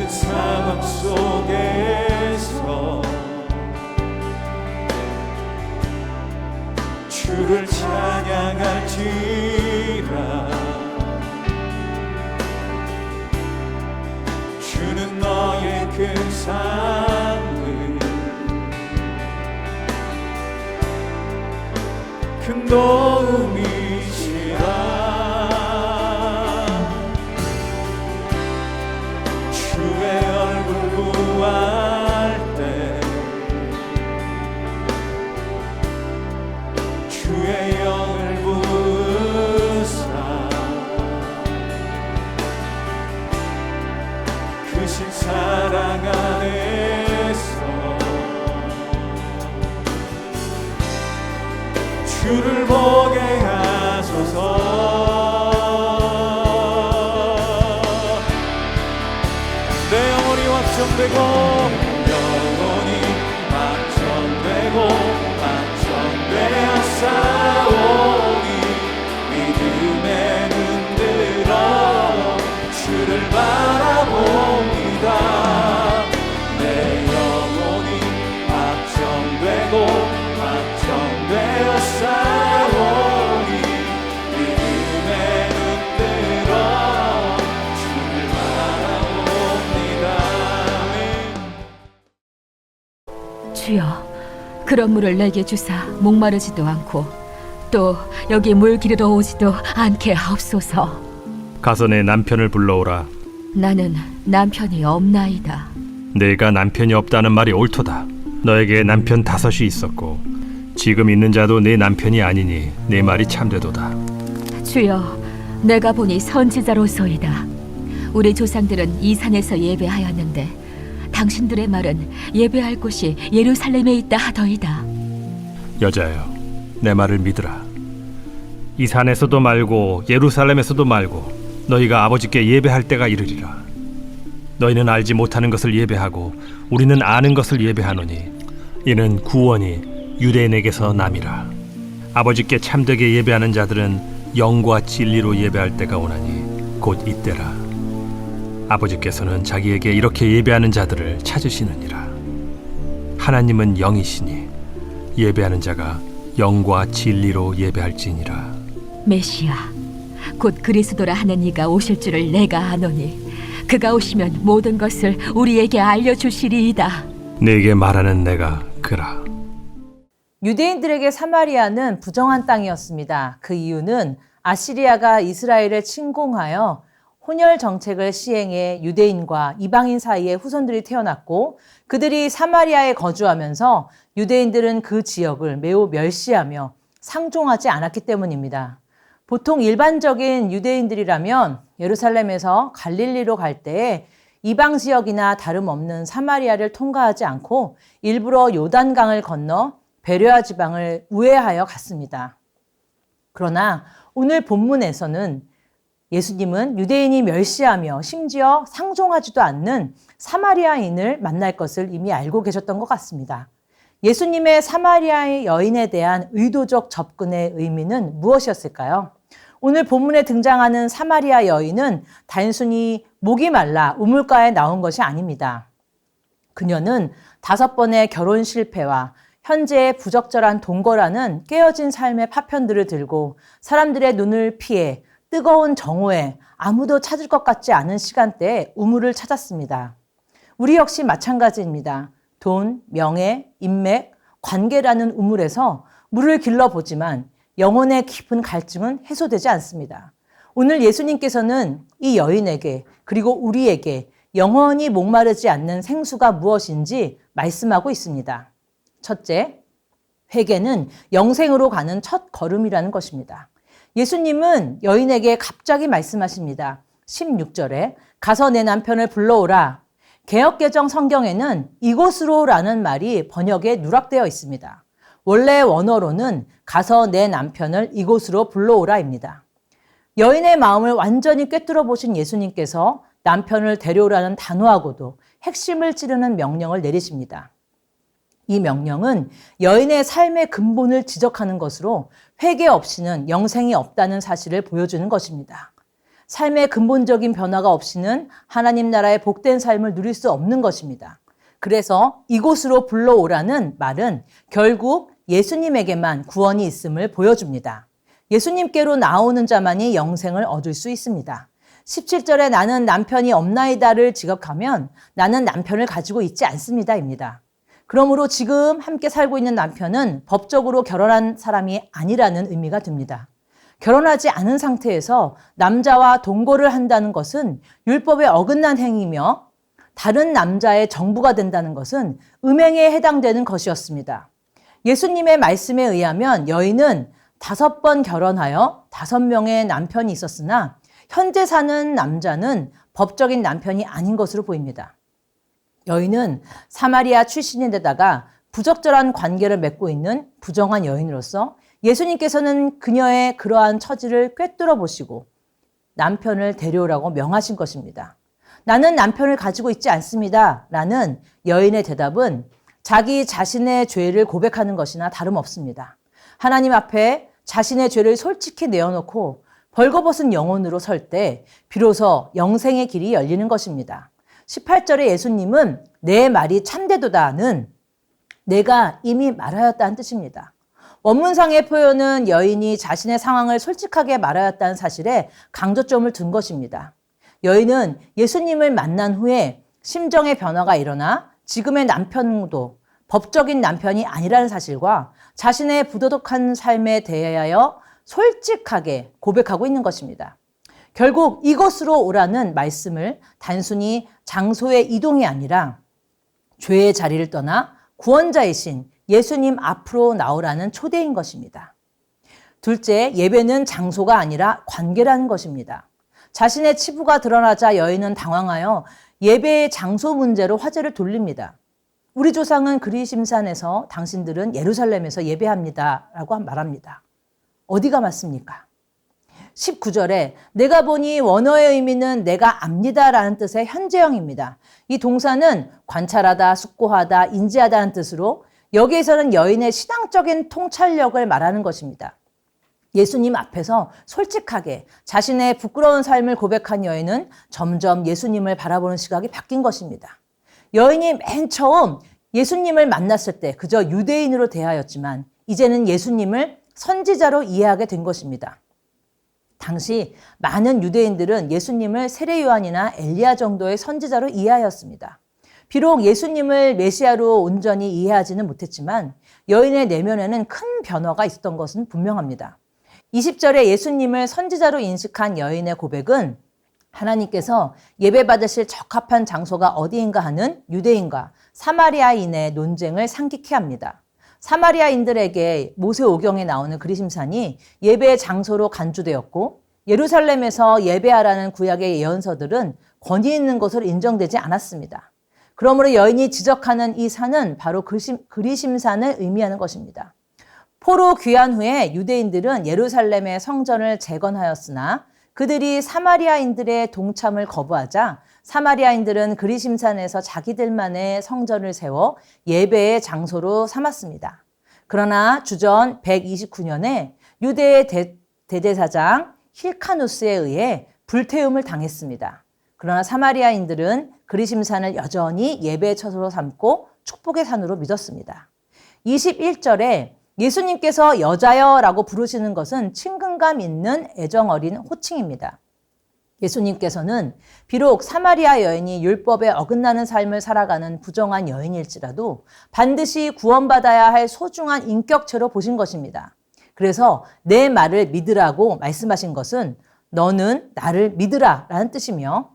모든 상황 속에서 주를 찬양할지라. 주는 너의 큰 삶을 큰 도움이시라. 주의 얼굴 구할 때 주의 영을 부으사 크신 사랑 안에서 주를 보게 하소서. 내 영혼이 확정되고 영혼이 확정되고 확정되었사오니 믿음에 눈들어 주를 바라봅니다. 내 영혼이 확정되고 확정되었사오니 믿음에 눈들어 주를 바라봅니다. 주여, 그런 물을 내게 주사 목마르지도 않고 또 여기 물 기르러 오지도 않게 하옵소서. 가서 내 남편을 불러오라. 나는 남편이 없나이다. 내가 남편이 없다는 말이 옳도다. 너에게 남편 5이 있었고 지금 있는 자도 내 남편이 아니니 내 말이 참되도다. 주여, 내가 보니 선지자로소이다. 우리 조상들은 이 산에서 예배하였는데 당신들의 말은 예배할 곳이 예루살렘에 있다 하더이다. 여자여, 내 말을 믿으라. 이 산에서도 말고 예루살렘에서도 말고 너희가 아버지께 예배할 때가 이르리라. 너희는 알지 못하는 것을 예배하고 우리는 아는 것을 예배하노니 이는 구원이 유대인에게서 남이라. 아버지께 참되게 예배하는 자들은 영과 진리로 예배할 때가 오나니 곧 이때라. 아버지께서는 자기에게 이렇게 예배하는 자들을 찾으시느니라. 하나님은 영이시니 예배하는 자가 영과 진리로 예배할지니라. 메시아, 곧 그리스도라 하는 이가 오실 줄을 내가 아노니 그가 오시면 모든 것을 우리에게 알려주시리이다. 네게 말하는 내가 그라. 유대인들에게 사마리아는 부정한 땅이었습니다. 그 이유는 아시리아가 이스라엘을 침공하여 혼혈 정책을 시행해 유대인과 이방인 사이에 후손들이 태어났고 그들이 사마리아에 거주하면서 유대인들은 그 지역을 매우 멸시하며 상종하지 않았기 때문입니다. 보통 일반적인 유대인들이라면 예루살렘에서 갈릴리로 갈 때에 이방 지역이나 다름없는 사마리아를 통과하지 않고 일부러 요단강을 건너 베레아 지방을 우회하여 갔습니다. 그러나 오늘 본문에서는 예수님은 유대인이 멸시하며 심지어 상종하지도 않는 사마리아인을 만날 것을 이미 알고 계셨던 것 같습니다. 예수님의 사마리아의 여인에 대한 의도적 접근의 의미는 무엇이었을까요? 오늘 본문에 등장하는 사마리아 여인은 단순히 목이 말라 우물가에 나온 것이 아닙니다. 그녀는 5번의 결혼 실패와 현재의 부적절한 동거라는 깨어진 삶의 파편들을 들고 사람들의 눈을 피해 뜨거운 정오에 아무도 찾을 것 같지 않은 시간대에 우물을 찾았습니다. 우리 역시 마찬가지입니다. 돈, 명예, 인맥, 관계라는 우물에서 물을 길러보지만 영혼의 깊은 갈증은 해소되지 않습니다. 오늘 예수님께서는 이 여인에게 그리고 우리에게 영원히 목마르지 않는 생수가 무엇인지 말씀하고 있습니다. 첫째, 회개는 영생으로 가는 첫 걸음이라는 것입니다. 예수님은 여인에게 갑자기 말씀하십니다. 16절에 가서 내 남편을 불러오라. 개역개정 성경에는 이곳으로라는 말이 번역에 누락되어 있습니다. 원래 원어로는 가서 내 남편을 이곳으로 불러오라입니다. 여인의 마음을 완전히 꿰뚫어 보신 예수님께서 남편을 데려오라는 단호하고도 핵심을 찌르는 명령을 내리십니다. 이 명령은 여인의 삶의 근본을 지적하는 것으로 회개 없이는 영생이 없다는 사실을 보여주는 것입니다. 삶의 근본적인 변화가 없이는 하나님 나라의 복된 삶을 누릴 수 없는 것입니다. 그래서 이곳으로 불러오라는 말은 결국 예수님에게만 구원이 있음을 보여줍니다. 예수님께로 나오는 자만이 영생을 얻을 수 있습니다. 17절에 나는 남편이 없나이다를 지적하면 나는 남편을 가지고 있지 않습니다입니다. 그러므로 지금 함께 살고 있는 남편은 법적으로 결혼한 사람이 아니라는 의미가 듭니다. 결혼하지 않은 상태에서 남자와 동거를 한다는 것은 율법에 어긋난 행위며 다른 남자의 정부가 된다는 것은 음행에 해당되는 것이었습니다. 예수님의 말씀에 의하면 여인은 5번 결혼하여 5명의 남편이 있었으나 현재 사는 남자는 법적인 남편이 아닌 것으로 보입니다. 여인은 사마리아 출신인데다가 부적절한 관계를 맺고 있는 부정한 여인으로서 예수님께서는 그녀의 그러한 처지를 꿰뚫어 보시고 남편을 데려오라고 명하신 것입니다. 나는 남편을 가지고 있지 않습니다. 라는 여인의 대답은 자기 자신의 죄를 고백하는 것이나 다름없습니다. 하나님 앞에 자신의 죄를 솔직히 내어놓고 벌거벗은 영혼으로 설 때 비로소 영생의 길이 열리는 것입니다. 18절에 예수님은 내 말이 참되도다는 내가 이미 말하였다는 뜻입니다. 원문상의 표현은 여인이 자신의 상황을 솔직하게 말하였다는 사실에 강조점을 둔 것입니다. 여인은 예수님을 만난 후에 심정의 변화가 일어나 지금의 남편도 법적인 남편이 아니라는 사실과 자신의 부도덕한 삶에 대하여 솔직하게 고백하고 있는 것입니다. 결국 이곳으로 오라는 말씀을 단순히 장소의 이동이 아니라 죄의 자리를 떠나 구원자이신 예수님 앞으로 나오라는 초대인 것입니다. 둘째, 예배는 장소가 아니라 관계라는 것입니다. 자신의 치부가 드러나자 여인은 당황하여 예배의 장소 문제로 화제를 돌립니다. 우리 조상은 그리심산에서 당신들은 예루살렘에서 예배합니다. 라고 말합니다. 어디가 맞습니까? 19절에 내가 보니 원어의 의미는 내가 압니다 라는 뜻의 현재형입니다. 이 동사는 관찰하다, 숙고하다, 인지하다는 뜻으로 여기에서는 여인의 신앙적인 통찰력을 말하는 것입니다. 예수님 앞에서 솔직하게 자신의 부끄러운 삶을 고백한 여인은 점점 예수님을 바라보는 시각이 바뀐 것입니다. 여인이 맨 처음 예수님을 만났을 때 그저 유대인으로 대하였지만 이제는 예수님을 선지자로 이해하게 된 것입니다. 당시 많은 유대인들은 예수님을 세례 요한이나 엘리야 정도의 선지자로 이해하였습니다. 비록 예수님을 메시아로 온전히 이해하지는 못했지만 여인의 내면에는 큰 변화가 있었던 것은 분명합니다. 20절에 예수님을 선지자로 인식한 여인의 고백은 하나님께서 예배받으실 적합한 장소가 어디인가 하는 유대인과 사마리아인의 논쟁을 상기케 합니다. 사마리아인들에게 모세오경에 나오는 그리심산이 예배의 장소로 간주되었고 예루살렘에서 예배하라는 구약의 예언서들은 권위 있는 것으로 인정되지 않았습니다. 그러므로 여인이 지적하는 이 산은 바로 그리심산을 의미하는 것입니다. 포로 귀환 후에 유대인들은 예루살렘의 성전을 재건하였으나 그들이 사마리아인들의 동참을 거부하자 사마리아인들은 그리심산에서 자기들만의 성전을 세워 예배의 장소로 삼았습니다. 그러나 주전 129년에 유대의 대제사장 힐카누스에 의해 불태움을 당했습니다. 그러나 사마리아인들은 그리심산을 여전히 예배의 처소로 삼고 축복의 산으로 믿었습니다. 21절에 예수님께서 여자여라고 부르시는 것은 친근감 있는 애정 어린 호칭입니다. 예수님께서는 비록 사마리아 여인이 율법에 어긋나는 삶을 살아가는 부정한 여인일지라도 반드시 구원받아야 할 소중한 인격체로 보신 것입니다. 그래서 내 말을 믿으라고 말씀하신 것은 너는 나를 믿으라 라는 뜻이며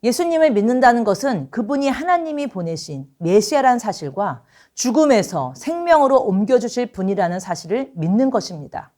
예수님을 믿는다는 것은 그분이 하나님이 보내신 메시아라는 사실과 죽음에서 생명으로 옮겨주실 분이라는 사실을 믿는 것입니다.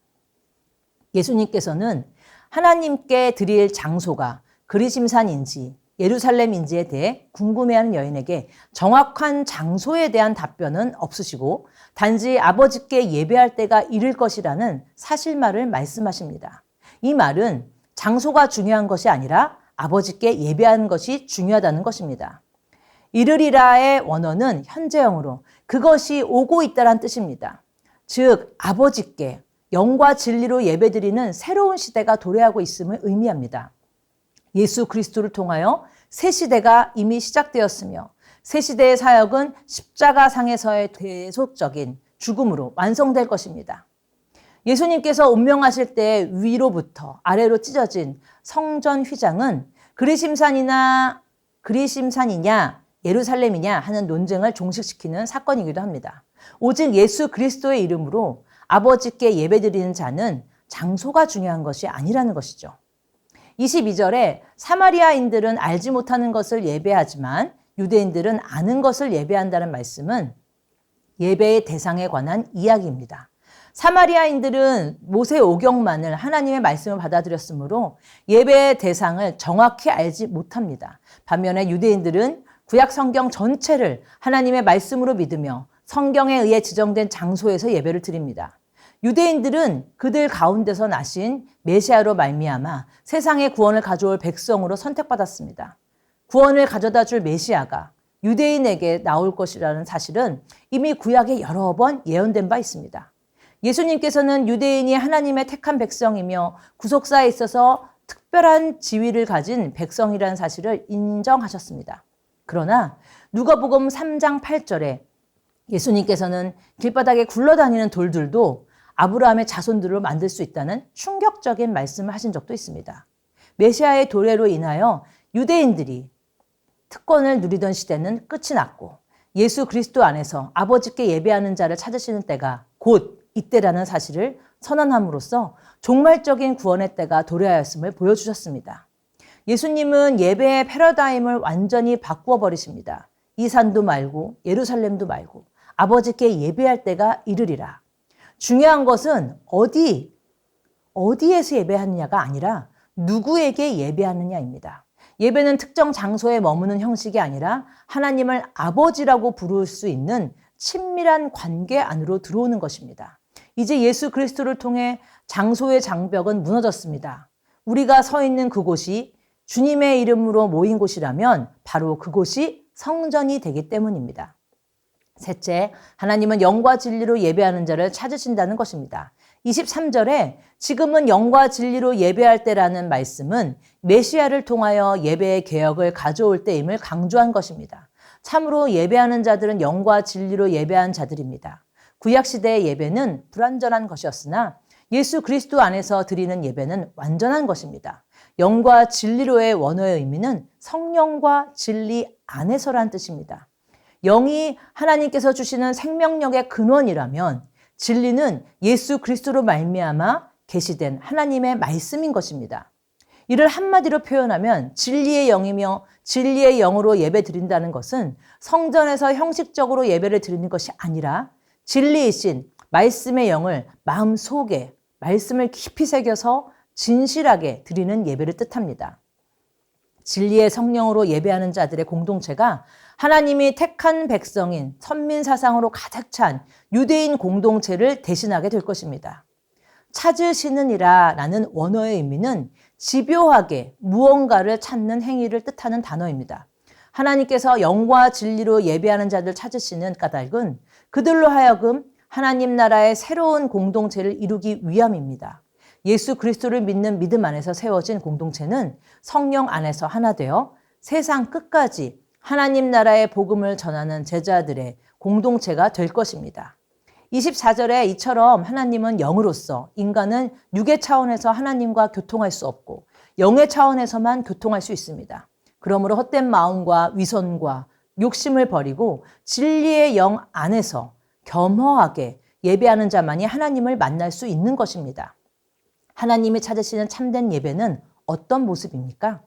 예수님께서는 하나님께 드릴 장소가 그리심산인지 예루살렘인지에 대해 궁금해하는 여인에게 정확한 장소에 대한 답변은 없으시고 단지 아버지께 예배할 때가 이를 것이라는 사실말을 말씀하십니다. 이 말은 장소가 중요한 것이 아니라 아버지께 예배하는 것이 중요하다는 것입니다. 이르리라의 원어는 현재형으로 그것이 오고 있다는 뜻입니다. 즉 아버지께 영과 진리로 예배드리는 새로운 시대가 도래하고 있음을 의미합니다. 예수 그리스도를 통하여 새 시대가 이미 시작되었으며 새 시대의 사역은 십자가상에서의 대속적인 죽음으로 완성될 것입니다. 예수님께서 운명하실 때 위로부터 아래로 찢어진 성전 휘장은 그리심산이냐 예루살렘이냐 하는 논쟁을 종식시키는 사건이기도 합니다. 오직 예수 그리스도의 이름으로 아버지께 예배드리는 자는 장소가 중요한 것이 아니라는 것이죠. 22절에 사마리아인들은 알지 못하는 것을 예배하지만 유대인들은 아는 것을 예배한다는 말씀은 예배의 대상에 관한 이야기입니다. 사마리아인들은 모세 오경만을 하나님의 말씀을 받아들였으므로 예배의 대상을 정확히 알지 못합니다. 반면에 유대인들은 구약 성경 전체를 하나님의 말씀으로 믿으며 성경에 의해 지정된 장소에서 예배를 드립니다. 유대인들은 그들 가운데서 나신 메시아로 말미암아 세상의 구원을 가져올 백성으로 선택받았습니다. 구원을 가져다 줄 메시아가 유대인에게 나올 것이라는 사실은 이미 구약에 여러 번 예언된 바 있습니다. 예수님께서는 유대인이 하나님의 택한 백성이며 구속사에 있어서 특별한 지위를 가진 백성이라는 사실을 인정하셨습니다. 그러나 누가복음 3장 8절에 예수님께서는 길바닥에 굴러다니는 돌들도 아브라함의 자손들로 만들 수 있다는 충격적인 말씀을 하신 적도 있습니다. 메시아의 도래로 인하여 유대인들이 특권을 누리던 시대는 끝이 났고 예수 그리스도 안에서 아버지께 예배하는 자를 찾으시는 때가 곧 이때라는 사실을 선언함으로써 종말적인 구원의 때가 도래하였음을 보여주셨습니다. 예수님은 예배의 패러다임을 완전히 바꾸어 버리십니다. 이 산도 말고 예루살렘도 말고 아버지께 예배할 때가 이르리라. 중요한 것은 어디에서 예배하느냐가 아니라 누구에게 예배하느냐입니다. 예배는 특정 장소에 머무는 형식이 아니라 하나님을 아버지라고 부를 수 있는 친밀한 관계 안으로 들어오는 것입니다. 이제 예수 그리스도를 통해 장소의 장벽은 무너졌습니다. 우리가 서 있는 그곳이 주님의 이름으로 모인 곳이라면 바로 그곳이 성전이 되기 때문입니다. 셋째, 하나님은 영과 진리로 예배하는 자를 찾으신다는 것입니다. 23절에 지금은 영과 진리로 예배할 때라는 말씀은 메시아를 통하여 예배의 개혁을 가져올 때임을 강조한 것입니다. 참으로 예배하는 자들은 영과 진리로 예배한 자들입니다. 구약시대의 예배는 불완전한 것이었으나 예수 그리스도 안에서 드리는 예배는 완전한 것입니다. 영과 진리로의 원어의 의미는 성령과 진리 안에서란 뜻입니다. 영이 하나님께서 주시는 생명력의 근원이라면 진리는 예수 그리스도로 말미암아 계시된 하나님의 말씀인 것입니다. 이를 한마디로 표현하면 진리의 영이며 진리의 영으로 예배 드린다는 것은 성전에서 형식적으로 예배를 드리는 것이 아니라 진리이신 말씀의 영을 마음속에 말씀을 깊이 새겨서 진실하게 드리는 예배를 뜻합니다. 진리의 성령으로 예배하는 자들의 공동체가 하나님이 택한 백성인 선민사상으로 가득 찬 유대인 공동체를 대신하게 될 것입니다. 찾으시느니라 라는 원어의 의미는 집요하게 무언가를 찾는 행위를 뜻하는 단어입니다. 하나님께서 영과 진리로 예배하는 자들 찾으시는 까닭은 그들로 하여금 하나님 나라의 새로운 공동체를 이루기 위함입니다. 예수 그리스도를 믿는 믿음 안에서 세워진 공동체는 성령 안에서 하나 되어 세상 끝까지 하나님 나라의 복음을 전하는 제자들의 공동체가 될 것입니다. 24절에 이처럼 하나님은 영으로서 인간은 육의 차원에서 하나님과 교통할 수 없고 영의 차원에서만 교통할 수 있습니다. 그러므로 헛된 마음과 위선과 욕심을 버리고 진리의 영 안에서 겸허하게 예배하는 자만이 하나님을 만날 수 있는 것입니다. 하나님이 찾으시는 참된 예배는 어떤 모습입니까?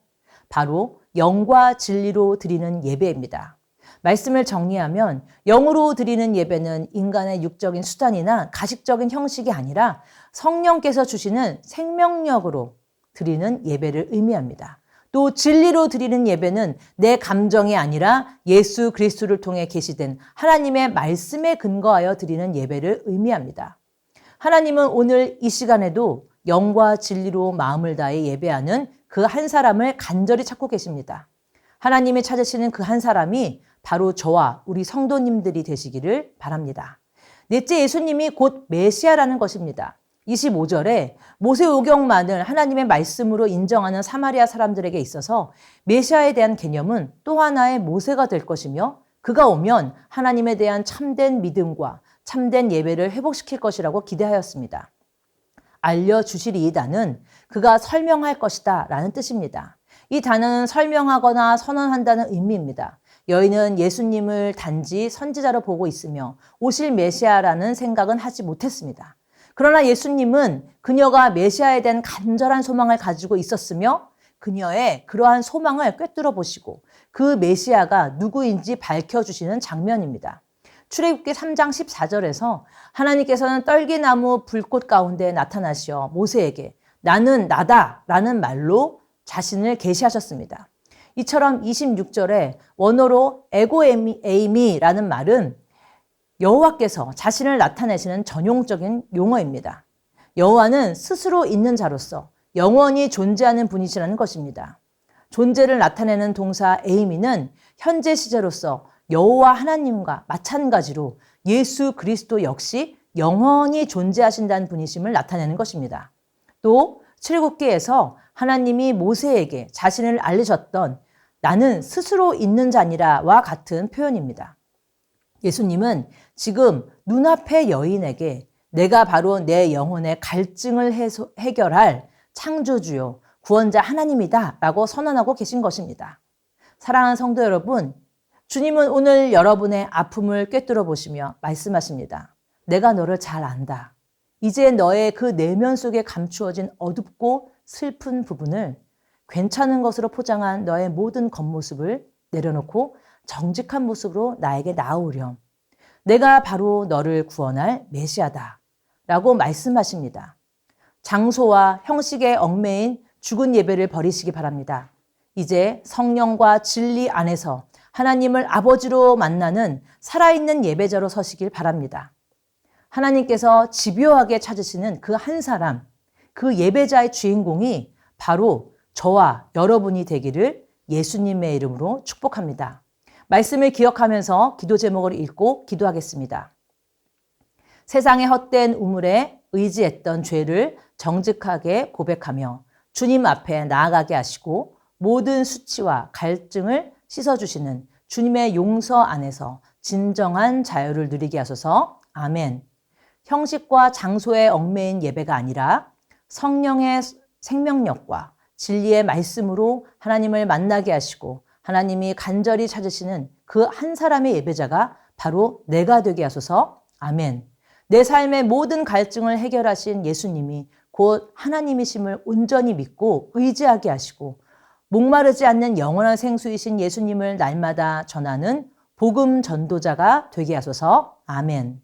바로 영과 진리로 드리는 예배입니다. 말씀을 정리하면 영으로 드리는 예배는 인간의 육적인 수단이나 가식적인 형식이 아니라 성령께서 주시는 생명력으로 드리는 예배를 의미합니다. 또 진리로 드리는 예배는 내 감정이 아니라 예수 그리스도를 통해 계시된 하나님의 말씀에 근거하여 드리는 예배를 의미합니다. 하나님은 오늘 이 시간에도 영과 진리로 마음을 다해 예배하는 그 한 사람을 간절히 찾고 계십니다. 하나님이 찾으시는 그 한 사람이 바로 저와 우리 성도님들이 되시기를 바랍니다. 넷째, 예수님이 곧 메시아라는 것입니다. 25절에 모세오경만을 하나님의 말씀으로 인정하는 사마리아 사람들에게 있어서 메시아에 대한 개념은 또 하나의 모세가 될 것이며 그가 오면 하나님에 대한 참된 믿음과 참된 예배를 회복시킬 것이라고 기대하였습니다. 알려주실 이 단은 그가 설명할 것이다 라는 뜻입니다. 이 단어는 설명하거나 선언한다는 의미입니다. 여인은 예수님을 단지 선지자로 보고 있으며 오실 메시아라는 생각은 하지 못했습니다. 그러나 예수님은 그녀가 메시아에 대한 간절한 소망을 가지고 있었으며 그녀의 그러한 소망을 꿰뚫어 보시고 그 메시아가 누구인지 밝혀주시는 장면입니다. 출애굽기 3장 14절에서 하나님께서는 떨기나무 불꽃 가운데 나타나시어 모세에게 나는 나다 라는 말로 자신을 계시하셨습니다. 이처럼 26절에 원어로 에고에이미라는 말은 여호와께서 자신을 나타내시는 전용적인 용어입니다. 여호와는 스스로 있는 자로서 영원히 존재하는 분이시라는 것입니다. 존재를 나타내는 동사 에이미는 현재 시제로서 여호와 하나님과 마찬가지로 예수 그리스도 역시 영원히 존재하신다는 분이심을 나타내는 것입니다. 또 출애굽기에서 하나님이 모세에게 자신을 알리셨던 나는 스스로 있는 자니라와 같은 표현입니다. 예수님은 지금 눈앞의 여인에게 내가 바로 내 영혼의 갈증을 해결할 창조주요 구원자 하나님이다 라고 선언하고 계신 것입니다. 사랑하는 성도 여러분, 주님은 오늘 여러분의 아픔을 꿰뚫어 보시며 말씀하십니다. 내가 너를 잘 안다. 이제 너의 그 내면 속에 감추어진 어둡고 슬픈 부분을 괜찮은 것으로 포장한 너의 모든 겉모습을 내려놓고 정직한 모습으로 나에게 나아오렴. 내가 바로 너를 구원할 메시아다 라고 말씀하십니다. 장소와 형식에 얽매인 죽은 예배를 버리시기 바랍니다. 이제 성령과 진리 안에서 하나님을 아버지로 만나는 살아있는 예배자로 서시길 바랍니다. 하나님께서 집요하게 찾으시는 그 한 사람, 그 예배자의 주인공이 바로 저와 여러분이 되기를 예수님의 이름으로 축복합니다. 말씀을 기억하면서 기도 제목을 읽고 기도하겠습니다. 세상의 헛된 우물에 의지했던 죄를 정직하게 고백하며 주님 앞에 나아가게 하시고 모든 수치와 갈증을 씻어주시는 주님의 용서 안에서 진정한 자유를 누리게 하소서. 아멘. 형식과 장소에 얽매인 예배가 아니라 성령의 생명력과 진리의 말씀으로 하나님을 만나게 하시고 하나님이 간절히 찾으시는 그 한 사람의 예배자가 바로 내가 되게 하소서. 아멘. 내 삶의 모든 갈증을 해결하신 예수님이 곧 하나님이심을 온전히 믿고 의지하게 하시고 목마르지 않는 영원한 생수이신 예수님을 날마다 전하는 복음 전도자가 되게 하소서. 아멘.